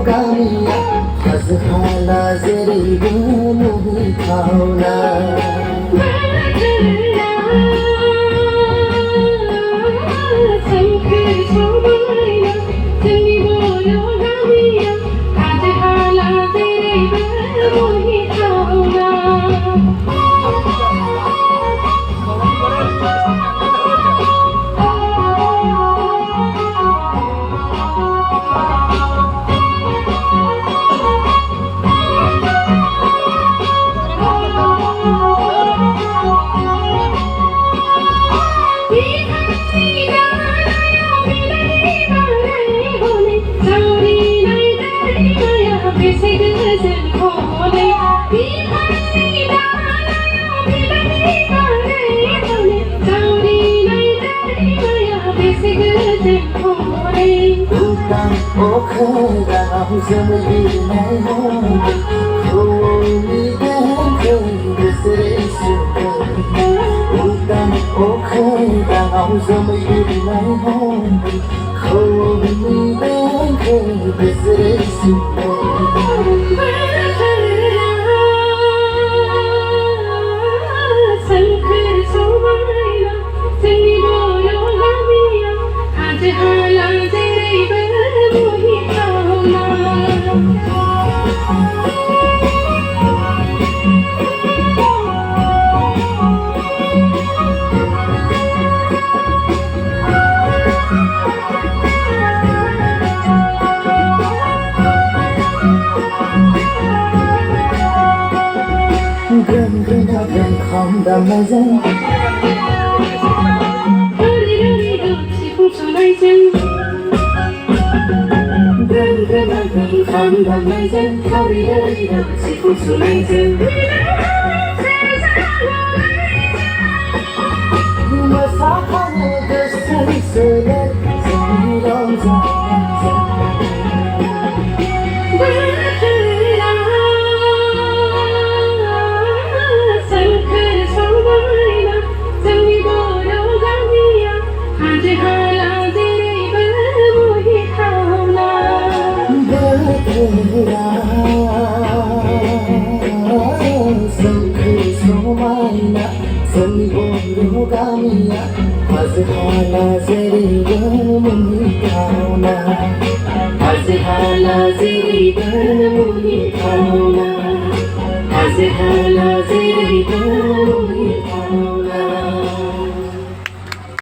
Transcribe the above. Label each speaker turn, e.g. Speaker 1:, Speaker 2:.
Speaker 1: gamiya hazhala zeribu muhi kauna I'm somebody I know. Holy God, this is okay, I'm somebody I know. Holy God, this is calm down my zen. Calm down my zen. Somai gamiya hazhala zeribu muhi kauna hazhala zeribu muhi kauna hazhala zeribu